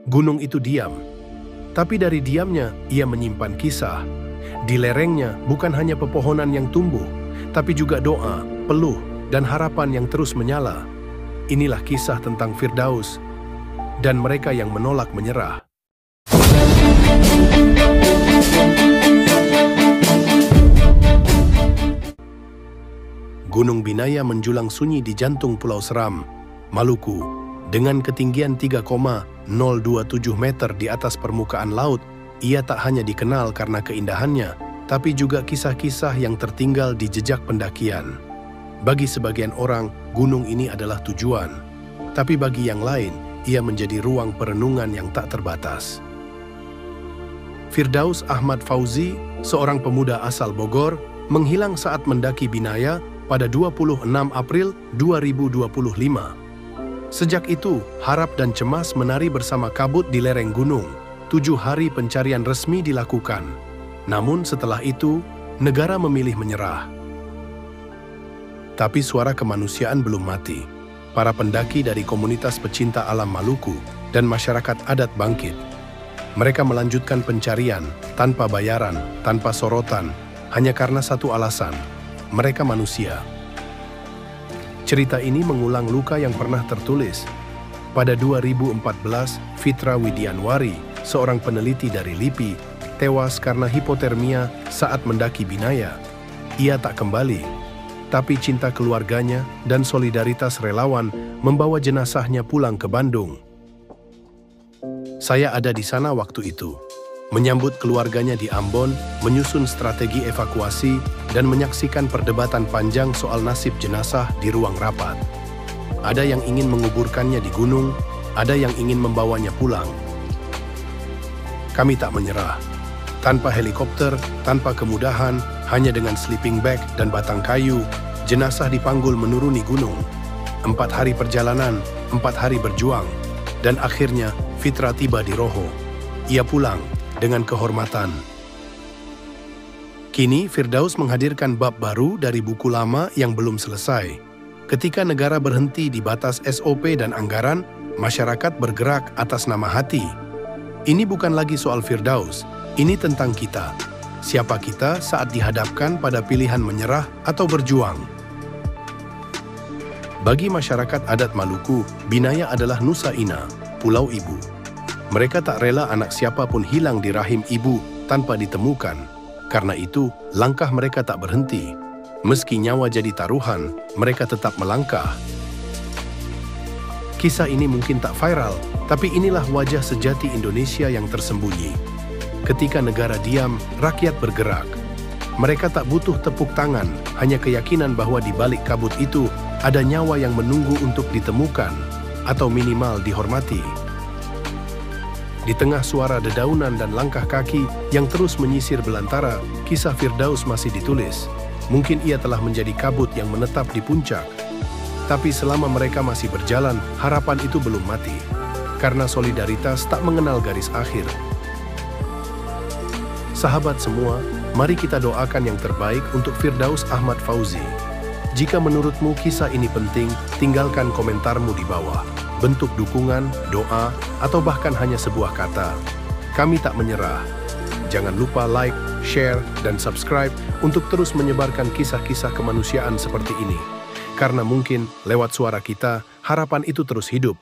Gunung itu diam, tapi dari diamnya ia menyimpan kisah. Di lerengnya bukan hanya pepohonan yang tumbuh, tapi juga doa, peluh, dan harapan yang terus menyala. Inilah kisah tentang Firdaus dan mereka yang menolak menyerah. Gunung Binaya menjulang sunyi di jantung Pulau Seram, Maluku, dengan ketinggian 3,027 meter di atas permukaan laut. Ia tak hanya dikenal karena keindahannya, tapi juga kisah-kisah yang tertinggal di jejak pendakian. Bagi sebagian orang, gunung ini adalah tujuan, tapi bagi yang lain, ia menjadi ruang perenungan yang tak terbatas. Firdaus Ahmad Fauzi, seorang pemuda asal Bogor, menghilang saat mendaki Binaya pada 26 April 2025. Sejak itu, harap dan cemas menari bersama kabut di lereng gunung. 7 hari pencarian resmi dilakukan. Namun setelah itu, negara memilih menyerah. Tapi suara kemanusiaan belum mati. Para pendaki dari komunitas pecinta alam Maluku dan masyarakat adat bangkit. Mereka melanjutkan pencarian tanpa bayaran, tanpa sorotan, hanya karena satu alasan: mereka manusia. Cerita ini mengulang luka yang pernah tertulis. Pada 2014, Fitra Widianwari, seorang peneliti dari LIPI, tewas karena hipotermia saat mendaki Binaya. Ia tak kembali, tapi cinta keluarganya dan solidaritas relawan membawa jenazahnya pulang ke Bandung. Saya ada di sana waktu itu, menyambut keluarganya di Ambon, menyusun strategi evakuasi, dan menyaksikan perdebatan panjang soal nasib jenazah di ruang rapat. Ada yang ingin menguburkannya di gunung, ada yang ingin membawanya pulang. Kami tak menyerah. Tanpa helikopter, tanpa kemudahan, hanya dengan sleeping bag dan batang kayu, jenazah dipanggul menuruni gunung. 4 hari perjalanan, 4 hari berjuang, dan akhirnya Fitra tiba di Roho. Ia pulang dengan kehormatan. Kini Firdaus menghadirkan bab baru dari buku lama yang belum selesai. Ketika negara berhenti di batas SOP dan anggaran, masyarakat bergerak atas nama hati. Ini bukan lagi soal Firdaus, ini tentang kita. Siapa kita saat dihadapkan pada pilihan menyerah atau berjuang? Bagi masyarakat adat Maluku, Binaya adalah Nusa Ina, Pulau Ibu. Mereka tak rela anak siapapun hilang di rahim ibu tanpa ditemukan. Karena itu, langkah mereka tak berhenti. Meski nyawa jadi taruhan, mereka tetap melangkah. Kisah ini mungkin tak viral, tapi inilah wajah sejati Indonesia yang tersembunyi. Ketika negara diam, rakyat bergerak. Mereka tak butuh tepuk tangan, hanya keyakinan bahwa di balik kabut itu ada nyawa yang menunggu untuk ditemukan atau minimal dihormati. Di tengah suara dedaunan dan langkah kaki yang terus menyisir belantara, kisah Firdaus masih ditulis. Mungkin ia telah menjadi kabut yang menetap di puncak. Tapi selama mereka masih berjalan, harapan itu belum mati. Karena solidaritas tak mengenal garis akhir. Sahabat semua, mari kita doakan yang terbaik untuk Firdaus Ahmad Fauzi. Jika menurutmu kisah ini penting, tinggalkan komentarmu di bawah. Bentuk dukungan, doa, atau bahkan hanya sebuah kata. Kami tak menyerah. Jangan lupa like, share, dan subscribe untuk terus menyebarkan kisah-kisah kemanusiaan seperti ini. Karena mungkin lewat suara kita, harapan itu terus hidup.